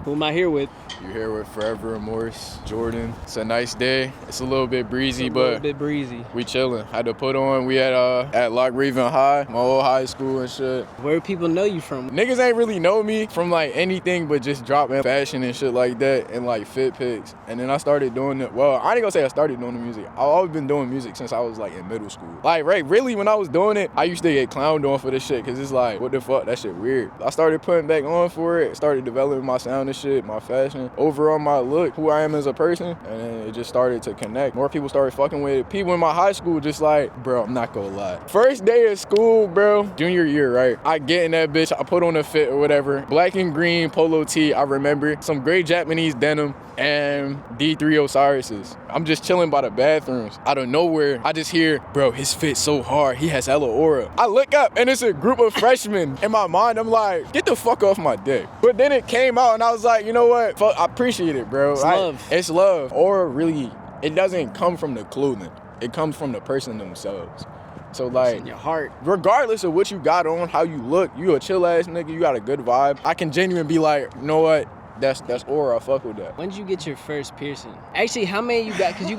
Who am I here with? You're here with foreverremorse, Jordan. It's a nice day. It's a little bit breezy, but we chilling. Had to put on. We at Lock Raven High, my old high school and shit. Where do people know you from? Niggas ain't really know me from like anything but just dropping fashion and shit like that and like fit pics. And then I started doing it. Well, I ain't gonna say I started doing the music. I've always been doing music since I was like in middle school. Like, right, really, when I was doing it, I used to get clowned on for this shit because it's like, what the fuck, that shit weird. I started putting back on for it, started developing my sound and shit, my fashion, overall my look, who I am as a person, and then it just started to connect. More people started fucking with it. People in my high school just like, bro, I'm not gonna lie. First day of school, bro, junior year, right? I get in that bitch, I put on a fit or whatever, black and green polo tee, I remember, some gray Japanese denim, and D3 Osiris's. I'm just chilling by the bathrooms. Out of nowhere, I just hear, bro, his fit's so hard, he has hella aura. I look up and it's a group of freshmen. In my mind, I'm like, get the fuck off my dick. But then it came out and I was like, you know what? Fuck, I appreciate it, bro. It's love. It's love. Aura really, it doesn't come from the clothing. It comes from the person themselves. So like, it's in your heart. Regardless of what you got on, how you look, you a chill ass nigga, you got a good vibe. I can genuinely be like, you know what? That's aura. I fuck with that. When did you get your first piercing? Actually, how many you got? Cause you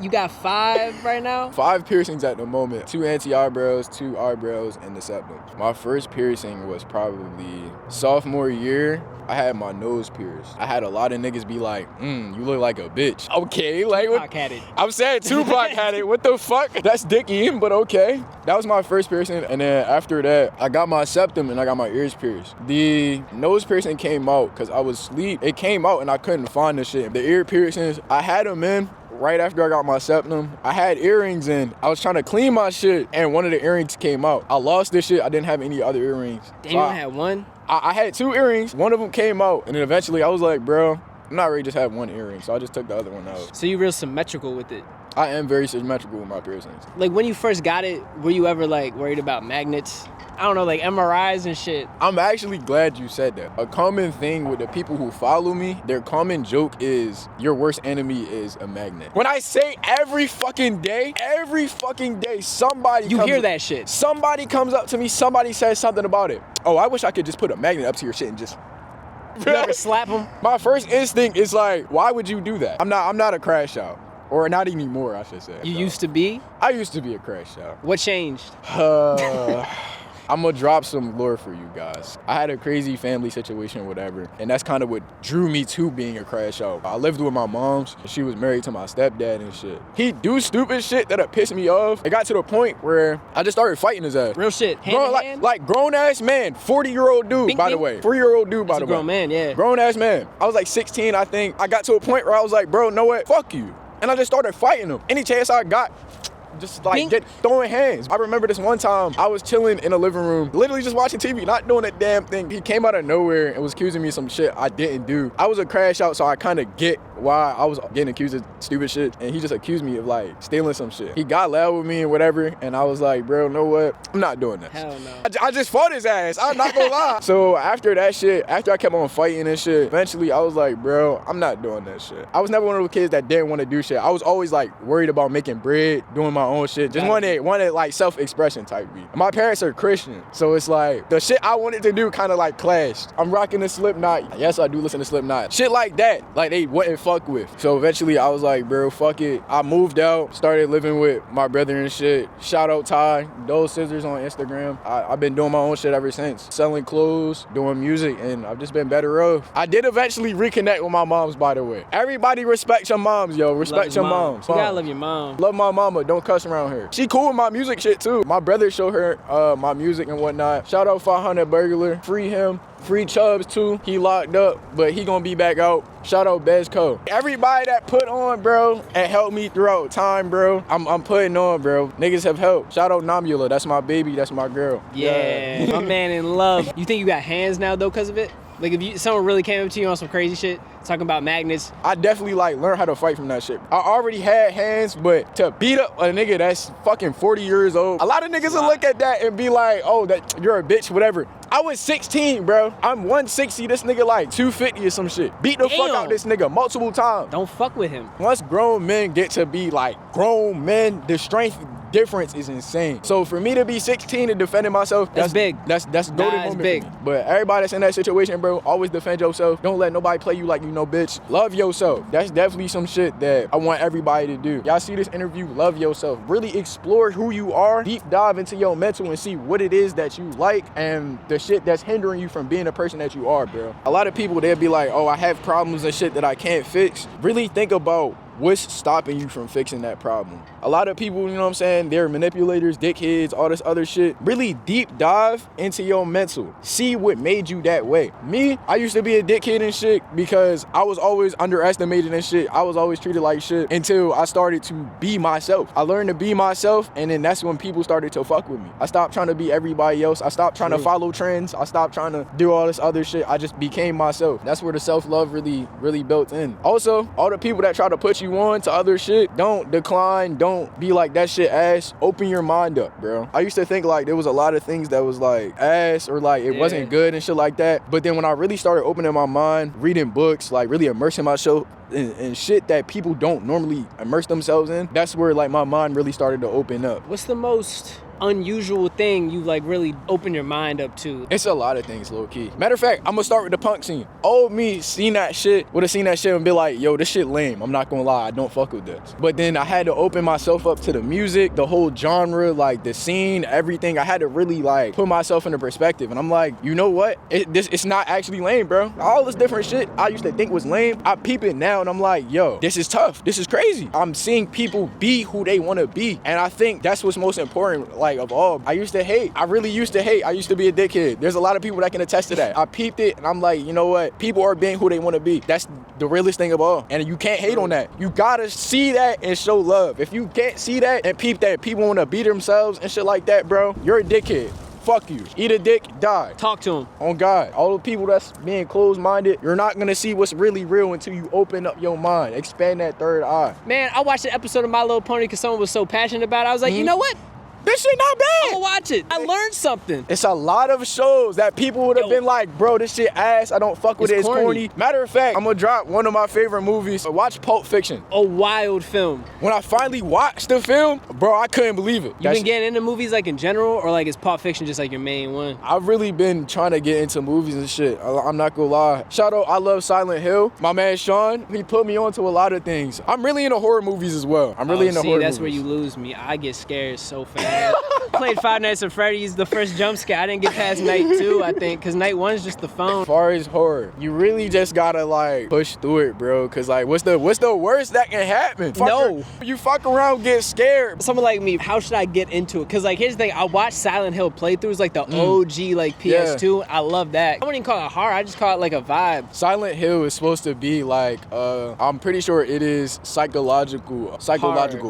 got 5 right now. 5 piercings at the moment. 2 anti-eyebrows, 2 eyebrows, and the septum. My first piercing was probably sophomore year. I had my nose pierced. I had a lot of niggas be like, you look like a bitch. Okay, like what? Tupac had it. I'm saying Tupac had it. What the fuck? That's dicky, but okay. That was my first piercing, and then after that, I got my septum and I got my ears pierced. The nose piercing came out because I was asleep. It came out and I couldn't find the shit. The ear piercings, I had them in right after I got my septum. I had earrings in. I was trying to clean my shit, and one of the earrings came out. I lost this shit. I didn't have any other earrings. Damn, you only had one? I had 2 earrings. One of them came out, and then eventually I was like, bro, I'm not ready to just have 1 earring, so I just took the other one out. So you real symmetrical with it? I am very symmetrical with my piercings. Like when you first got it, were you ever like worried about magnets? I don't know, like MRIs and shit. I'm actually glad you said that. A common thing with the people who follow me, their common joke is your worst enemy is a magnet. When I say every fucking day, somebody hear that shit. Somebody comes up to me, somebody says something about it. Oh, I wish I could just put a magnet up to your shit and just... You ever slap them? My first instinct is like, why would you do that? I'm not a crash out. Or not anymore, I should say. You used to be? I used to be a crash out. What changed? I'm gonna drop some lore for you guys. I had a crazy family situation, whatever, and that's kind of what drew me to being a crash out. I lived with my mom's. She was married to my stepdad and shit. He do stupid shit that'll piss me off. It got to the point where I just started fighting his ass. Real shit. Like grown ass man, 40-year-old dude, by the way. 40-year-old dude, by the way. Grown man, yeah. Grown ass man. I was like 16, I think. I got to a point where I was like, bro, know what? Fuck you. And I just started fighting him. Any chance I got, just like throwing hands. I remember this one time I was chilling in the living room, literally just watching TV, not doing a damn thing. He came out of nowhere and was accusing me of some shit I didn't do. I was a crash out, so I kind of get why I was getting accused of stupid shit, and he just accused me of like stealing some shit. He got loud with me and whatever, and I was like, bro, know what? I'm not doing this. Hell no. I just fought his ass. I'm not gonna lie. So after that shit, after I kept on fighting and shit, eventually I was like, bro, I'm not doing that shit. I was never one of those kids that didn't want to do shit. I was always like worried about making bread, doing my own shit, just wanted like self-expression type beat. My parents are Christian, so it's like the shit I wanted to do kind of like clashed. I'm rocking the Slipknot. Yes, I do listen to Slipknot. Shit like that, like they wouldn't fuck with. So eventually I was like, bro, fuck it. I moved out, started living with my brother and shit. Shout out Ty, those scissors on Instagram. I've been doing my own shit ever since. Selling clothes, doing music, and I've just been better off. I did eventually reconnect with my moms, by the way. Everybody respect your moms, yo. Respect your moms. You gotta love your mom. Love my mama. Don't cuss around her. She cool with my music shit too. My brother showed her my music and whatnot. Shout out 500 Burglar. Free him. Free Chubbs too. He locked up, but he gonna be back out. Shout out Bezco. Everybody that put on, bro, and helped me throughout time, bro. I'm putting on, bro. Niggas have helped. Shout out Namula. That's my baby. That's my girl. Yeah. My man in love. You think you got hands now though because of it? Like if someone really came up to you on some crazy shit, talking about magnets. I definitely like learned how to fight from that shit. I already had hands, but to beat up a nigga that's fucking 40 years old, a lot of niggas will look at that and be like, oh, that you're a bitch, whatever. I was 16, bro. I'm 160, this nigga like 250 or some shit. Beat the fuck out this nigga multiple times. Don't fuck with him. Once grown men get to be like grown men, the strength difference is insane. So for me to be 16 and defending myself, That's big. That's golden moment big. for me. But everybody that's in that situation, bro, always defend yourself. Don't let nobody play you like you know, bitch. Love yourself. That's definitely some shit that I want everybody to do. Y'all see this interview? Love yourself. Really explore who you are. Deep dive into your mental and see what it is that you like and the shit that's hindering you from being the person that you are, bro. A lot of people, they'll be like, oh, I have problems and shit that I can't fix. Really think about what's stopping you from fixing that problem. A lot of people, you know what I'm saying, they're manipulators, dickheads, all this other shit. Really deep dive into your mental. See what made you that way. Me, I used to be a dickhead and shit because I was always underestimated and shit. I was always treated like shit until I started to be myself. I learned to be myself, and then that's when people started to fuck with me. I stopped trying to be everybody else. I stopped trying to follow trends. I stopped trying to do all this other shit. I just became myself. That's where the self-love really built in. Also, all the people that try to put you on to other shit, don't decline, don't be like that shit ass. Open your mind up, bro. I used to think like there was a lot of things that was like ass or like it wasn't good and shit like that, but then when I really started opening my mind, reading books, like really immersing myself in shit that people don't normally immerse themselves in, that's where like my mind really started to open up. What's the most unusual thing you like really open your mind up to? It's a lot of things, low key. Matter of fact, I'm gonna start with the punk scene. Old me seen that shit, would've seen that shit and be like, yo, this shit lame. I'm not gonna lie, I don't fuck with this. But then I had to open myself up to the music, the whole genre, like the scene, everything. I had to really like put myself into perspective. And I'm like, you know what? It's not actually lame, bro. All this different shit I used to think was lame, I peep it now and I'm like, yo, this is tough. This is crazy. I'm seeing people be who they wanna be. And I think that's what's most important, like of all. I used to hate. I really used to hate. I used to be a dickhead. There's a lot of people that can attest to that. I peeped it and I'm like, you know what? People are being who they want to be. That's the realest thing of all. And you can't hate on that. You gotta see that and show love. If you can't see that and peep that people want to be themselves and shit like that, bro, you're a dickhead. Fuck you. Eat a dick, die. Talk to him. On God. All the people that's being closed-minded, you're not gonna see what's really real until you open up your mind. Expand that third eye. Man, I watched an episode of My Little Pony because someone was so passionate about it. I was like, you know what? This shit not bad. I'm gonna watch it. I learned something. It's a lot of shows that people would have been like, bro, this shit ass. I don't fuck with it. It's corny. Matter of fact, I'm gonna drop one of my favorite movies. Watch Pulp Fiction. A wild film. When I finally watched the film, bro, I couldn't believe it. You been getting into movies like in general, or like is Pulp Fiction just like your main one? I've really been trying to get into movies and shit. I'm not gonna lie. Shout out, I love Silent Hill. My man Sean, he put me onto a lot of things. I'm really into horror movies as well. I'm really into horror movies. That's where you lose me. I get scared so fast. Played Five Nights at Freddy's, the first jump scare. I didn't get past night 2, I think, because night 1 is just the phone. As far as horror, you really just gotta like push through it, bro. Cause like, what's the worst that can happen? You fuck around, get scared. Someone like me, how should I get into it? Cause like, here's the thing, I watched Silent Hill playthroughs, like the OG, like PS2. Yeah. I love that. I wouldn't even call it horror. I just call it like a vibe. Silent Hill is supposed to be like, I'm pretty sure it is psychological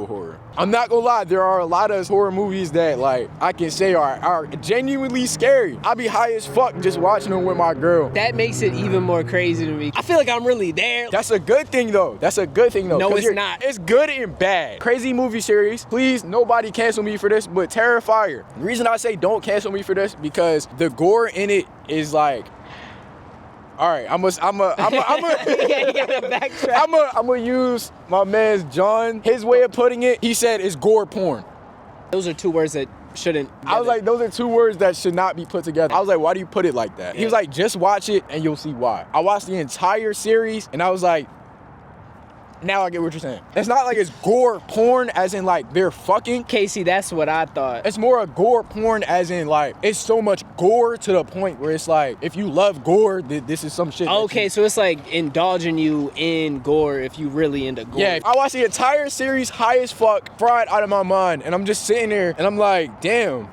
horror. I'm not gonna lie, there are a lot of horror movies that like I can say are genuinely scary. I be high as fuck just watching them with my girl. That makes it even more crazy to me. I feel like I'm really there. That's a good thing though. No, it's not. It's good and bad. Crazy movie series. Please, nobody cancel me for this, but Terrifier. The reason I say don't cancel me for this because the gore in it is like, all right, I'm gonna use my man's John. His way of putting it, he said it's gore porn. Those are 2 words that shouldn't. I was like, those are 2 words that should not be put together. I was like, why do you put it like that? Yeah. He was like, just watch it and you'll see why. I watched the entire series and I was like, now I get what you're saying. It's not like it's gore porn as in like they're fucking. Casey, that's what I thought. It's more a gore porn as in like it's so much gore to the point where it's like if you love gore, this is some shit. Okay, so it's like indulging you in gore if you really into gore. Yeah, I watched the entire series high as fuck, fried out of my mind, and I'm just sitting there and I'm like, damn.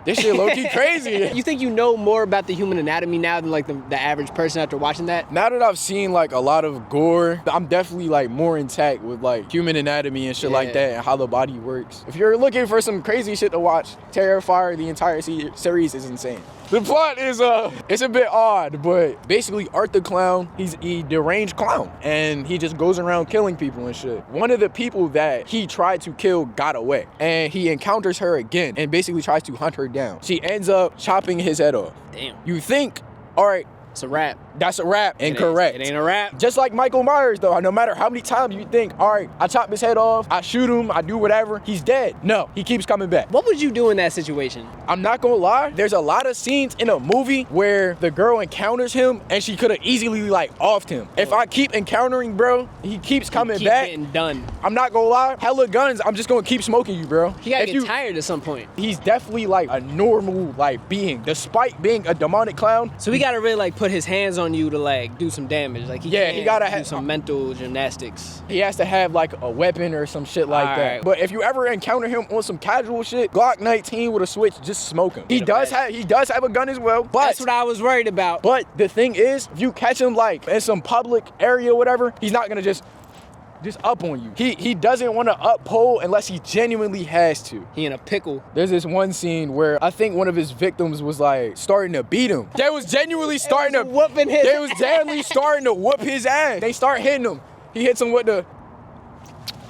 This shit low-key crazy. You think you know more about the human anatomy now than like the average person after watching that? Now that I've seen like a lot of gore, I'm definitely like more intact with like human anatomy and shit like that and how the body works. If you're looking for some crazy shit to watch, Terrifier, the entire series is insane. The plot is it's a bit odd, but basically Art the Clown, he's a deranged clown and he just goes around killing people and shit. One of the people that he tried to kill got away and he encounters her again and basically tries to hunt her down. She ends up chopping his head off. Damn. You think, all right, it's a wrap. That's a rap. Incorrect. It ain't a rap. Just like Michael Myers, though. No matter how many times you think, all right, I chop his head off, I shoot him, I do whatever, he's dead. No, he keeps coming back. What would you do in that situation? I'm not gonna lie, there's a lot of scenes in a movie where the girl encounters him and she could have easily like offed him. If I keep encountering, bro, he keeps coming back. Getting done. I'm not gonna lie, hella guns, I'm just gonna keep smoking you, bro. He gotta get tired at some point. He's definitely like a normal like being, despite being a demonic clown. So we gotta really like put his hands on you to like do some damage. Like he gotta do some mental gymnastics. He has to have like a weapon or some shit like that. Right. But if you ever encounter him on some casual shit, Glock 19 with a switch, just smoke him. He does have a gun as well. But that's what I was worried about. But the thing is, if you catch him like in some public area or whatever, he's not gonna just up on you. He doesn't want to uphold unless he genuinely has to. He in a pickle. There's this one scene where I think one of his victims was like starting to beat him. They was genuinely starting to whooping his. They was genuinely starting to whoop his ass. They start hitting him. He hits him with the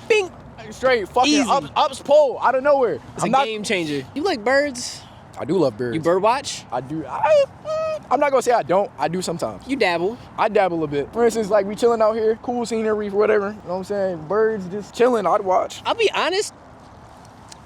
bing. Straight fucking ups pole out of nowhere. It's a game changer. You like birds? I do love birds. You bird watch? I do. I'm not gonna say I don't. I do sometimes. You dabble. I dabble a bit. For instance, like we chilling out here, cool scenery, whatever. You know what I'm saying? Birds just chilling. I'd watch. I'll be honest.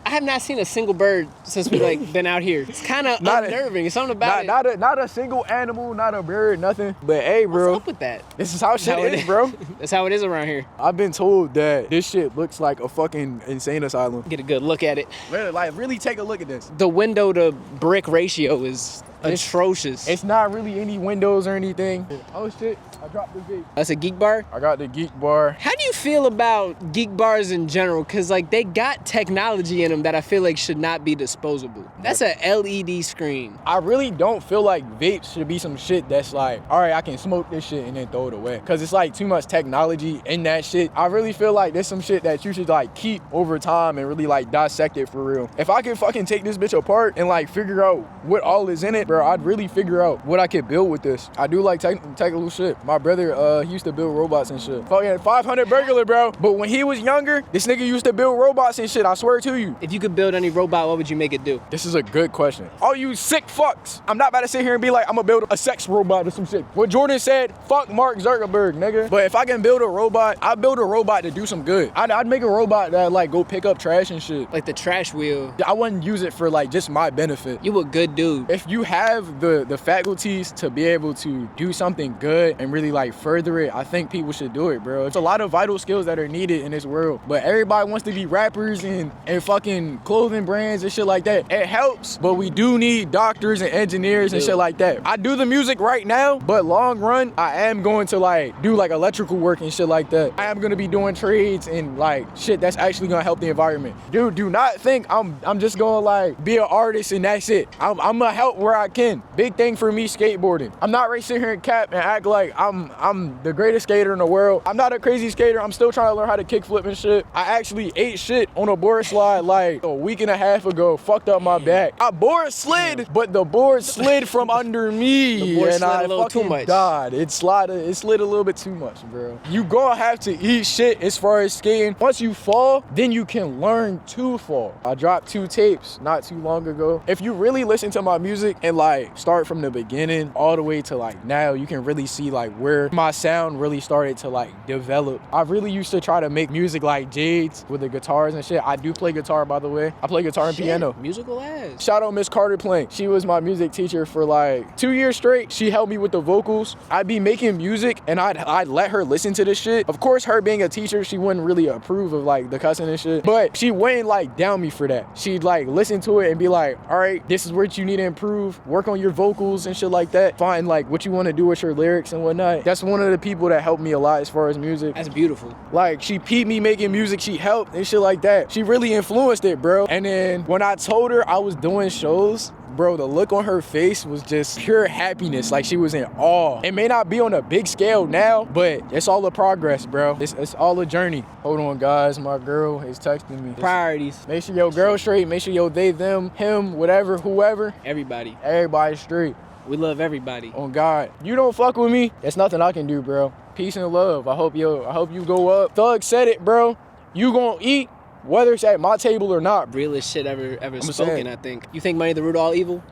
I have not seen a single bird since we like been out here. It's kind of unnerving. It's something about it. Not a single animal, not a bird, nothing. But hey, bro. What's up with that? This is how shit is, bro. That's how it is around here. I've been told that this shit looks like a fucking insane asylum. Get a good look at it. Really take a look at this. The window to brick ratio is atrocious. It's not really any windows or anything. Oh shit, I dropped the vape. That's a geek bar? I got the geek bar. How do you feel about geek bars in general? Cause like they got technology in them that I feel like should not be disposable. That's a LED screen. I really don't feel like vapes should be some shit that's like, all right, I can smoke this shit and then throw it away. Cause it's like too much technology in that shit. I really feel like there's some shit that you should like keep over time and really like dissect it for real. If I could fucking take this bitch apart and like figure out what all is in it, bro, I'd really figure out what I could build with this. I do like technical shit. My brother, he used to build robots and shit. Fucking 500 burglar, bro. But when he was younger, this nigga used to build robots and shit. I swear to you. If you could build any robot, what would you make it do? This is a good question. All you sick fucks. I'm not about to sit here and be like, I'm gonna build a sex robot or some shit. What Jordan said, fuck Mark Zuckerberg, nigga. But if I can build a robot, I'd build a robot to do some good. I'd make a robot that like go pick up trash and shit. Like the trash wheel. I wouldn't use it for like just my benefit. You a good dude. If you have the faculties to be able to do something good and really like further it, I think people should do it, bro. There's a lot of vital skills that are needed in this world, but everybody wants to be rappers and fucking clothing brands and shit like that. It helps, but we do need doctors and engineers and shit like that. I do the music right now, but long run, I am going to like do like electrical work and shit like that. I am gonna be doing trades and like shit that's actually gonna help the environment. Dude, do not think I'm just gonna like be an artist and that's it. I'm gonna help where I can. Big thing for me, skateboarding. I'm not ready to sit here and cap and act like I'm the greatest skater in the world. I'm not a crazy skater. I'm still trying to learn how to kickflip and shit. I actually ate shit on a board slide like a week and a half ago. Fucked up my back. I board slid, but the board slid from under me. The board and slid I a little fucking too much. died. It slid a little bit too much, bro. You gonna have to eat shit as far as skating. Once you fall, then you can learn to fall. I dropped 2 tapes not too long ago. If you really listen to my music and like start from the beginning all the way to like now, you can really see like where my sound really started to like develop. I really used to try to make music like Jade's with the guitars and shit. I do play guitar, by the way. I play guitar and piano. Musical ass. Shout out Miss Carter Plank. She was my music teacher for like 2 years straight. She helped me with the vocals. I'd be making music and I'd let her listen to this shit. Of course, her being a teacher, she wouldn't really approve of like the cussing and shit, but she wouldn't like down me for that. She'd like listen to it and be like, all right, this is what you need to improve. Work on your vocals and shit like that. Find like what you want to do with your lyrics and whatnot. That's one of the people that helped me a lot as far as music. That's beautiful. Like she peeped me making music. She helped and shit like that. She really influenced it, bro. And then when I told her I was doing shows, bro, the look on her face was just pure happiness. Like she was in awe. It may not be on a big scale now, but it's all a progress, bro. It's all a journey. Hold on, guys. My girl is texting me. Priorities. Make sure your girl straight. Make sure your they, them, him, whatever, whoever. Everybody. Everybody straight. We love everybody. On God. You don't fuck with me, there's nothing I can do, bro. Peace and love. I hope you go up. Thug said it, bro. You gonna eat whether it's at my table or not. Realest shit ever spoken, I think. You think money the root of all evil?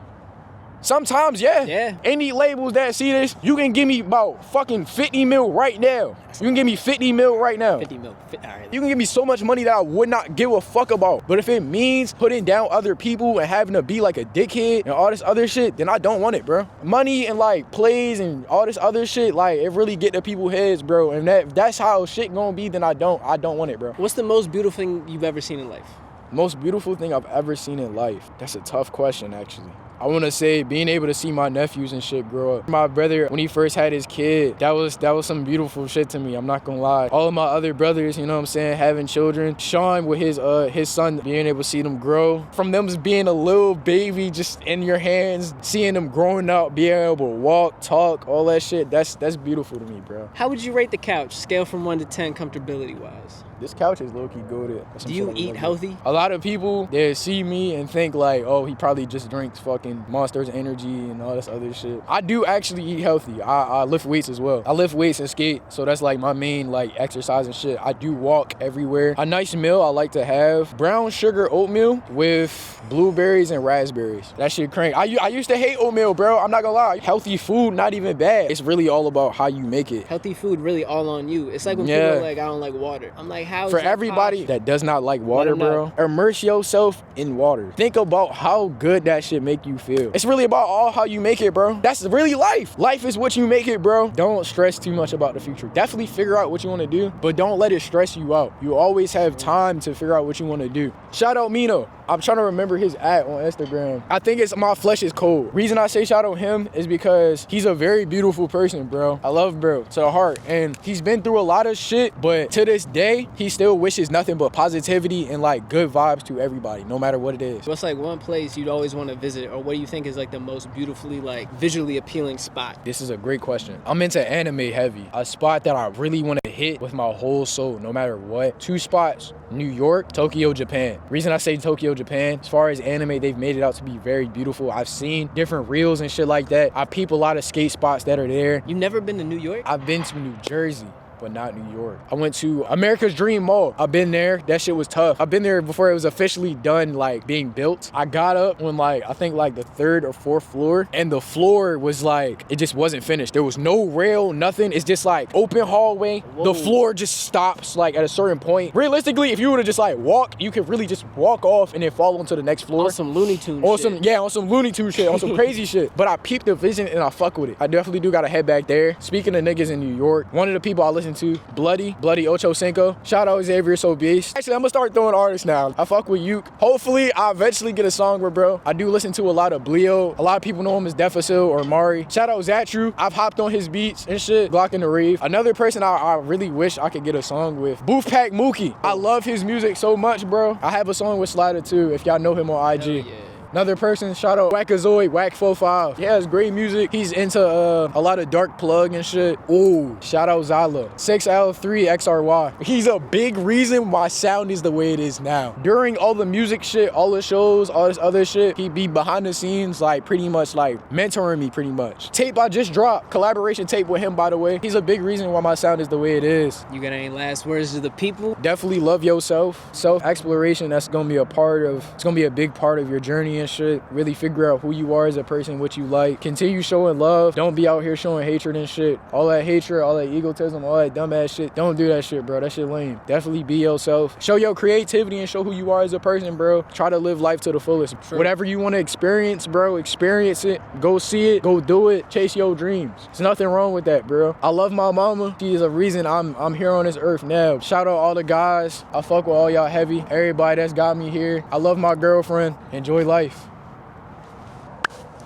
Sometimes, yeah. Yeah. Any labels that see this, you can give me about fucking 50 mil right now. You can give me 50 mil right now. 50 mil. All right. You can give me so much money that I would not give a fuck about. But if it means putting down other people and having to be like a dickhead and all this other shit, then I don't want it, bro. Money and like plays and all this other shit, like it really get to people's heads, bro. And that's how shit gonna be, then I don't want it, bro. What's the most beautiful thing you've ever seen in life? Most beautiful thing I've ever seen in life? That's a tough question, actually. I want to say being able to see my nephews and shit grow up. My brother, when he first had his kid, that was some beautiful shit to me. I'm not gonna lie. All of my other brothers, you know what I'm saying, having children. Sean with his son, being able to see them grow. From them just being a little baby just in your hands, seeing them growing up, being able to walk, talk, all that shit, that's beautiful to me, bro. How would you rate the couch? Scale from 1 to 10 comfortability-wise. This couch is low-key goated. Do you eat healthy? A lot of people, they see me and think like, oh, he probably just drinks fucking Monster's Energy and all this other shit. I do actually eat healthy. I lift weights as well. I lift weights and skate, so that's like my main like exercise and shit. I do walk everywhere. A nice meal I like to have, brown sugar oatmeal with blueberries and raspberries. That shit crank. I used to hate oatmeal, bro. I'm not gonna lie. Healthy food, not even bad. It's really all about how you make it. Healthy food really all on you. It's like when people are like, I don't like water. I'm like, how is for that everybody possible? that does not like water, bro, immerse yourself in water. Think about how good that shit make you feel. It's really about all how you make it, bro. That's really life. Life is what you make it, bro. Don't stress too much about the future. Definitely figure out what you want to do, but don't let it stress you out. You always have time to figure out what you want to do. Shout out Mino. I'm trying to remember his ad on Instagram. I think it's My Flesh is Cold. Reason I say shout out him is because he's a very beautiful person, bro. I love bro to the heart. And he's been through a lot of shit, but to this day, he still wishes nothing but positivity and like good vibes to everybody, no matter what it is. What's like one place you'd always want to visit, or what do you think is like the most beautifully, like visually appealing spot? This is a great question. I'm into anime heavy. A spot that I really want to hit with my whole soul, no matter what. 2 spots, New York, Tokyo, Japan. Reason I say Tokyo, Japan, as far as anime, they've made it out to be very beautiful. I've seen different reels and shit like that. I peep a lot of skate spots that are there. You've never been to New York? I've been to New Jersey, but not New York. I went to America's Dream Mall. I've been there. That shit was tough. I've been there before it was officially done, like being built. I got up on like, I think like the 3rd or 4th floor, and the floor was like, it just wasn't finished. There was no rail, nothing. It's just like open hallway. Whoa. The floor just stops like at a certain point. Realistically, if you were to just like walk, you could really just walk off and then fall onto the next floor. On some Looney Tunes shit. On some Looney Tunes shit, on some crazy shit. But I peeped the vision and I fuck with it. I definitely do gotta head back there. Speaking of niggas in New York, one of the people I listen to, Bloody Ocho Cinco. Shout out Xavier So Beast. Actually, I'm gonna start throwing artists now. I fuck with Uke. Hopefully, I eventually get a song with bro. I do listen to a lot of Bleo. A lot of people know him as Deficil or Mari. Shout out Zatru. I've hopped on his beats and shit. Glock in the Reeve. Another person I really wish I could get a song with, Booth Pack Mookie. I love his music so much, bro. I have a song with Slider too, if y'all know him on IG. Hell yeah. Another person, shout out Wackazoid, Wack45. He has great music. He's into a lot of Dark Plug and shit. Ooh, shout out Zala. 6L3XRY. He's a big reason my sound is the way it is now. During all the music shit, all the shows, all this other shit, he be behind the scenes, like pretty much like mentoring me pretty much. Tape I just dropped, collaboration tape with him, by the way. He's a big reason why my sound is the way it is. You got any last words to the people? Definitely love yourself. Self-exploration, that's gonna be it's gonna be a big part of your journey and shit. Really figure out who you are as a person, what you like. Continue showing love. Don't be out here showing hatred and shit. All that hatred, all that egotism, all that dumbass shit. Don't do that shit, bro. That shit lame. Definitely be yourself. Show your creativity and show who you are as a person, bro. Try to live life to the fullest. Sure. Whatever you want to experience, bro, experience it. Go see it. Go do it. Chase your dreams. There's nothing wrong with that, bro. I love my mama. She is a reason I'm here on this earth now. Shout out all the guys. I fuck with all y'all heavy. Everybody that's got me here. I love my girlfriend. Enjoy life.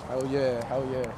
Hell yeah, hell yeah.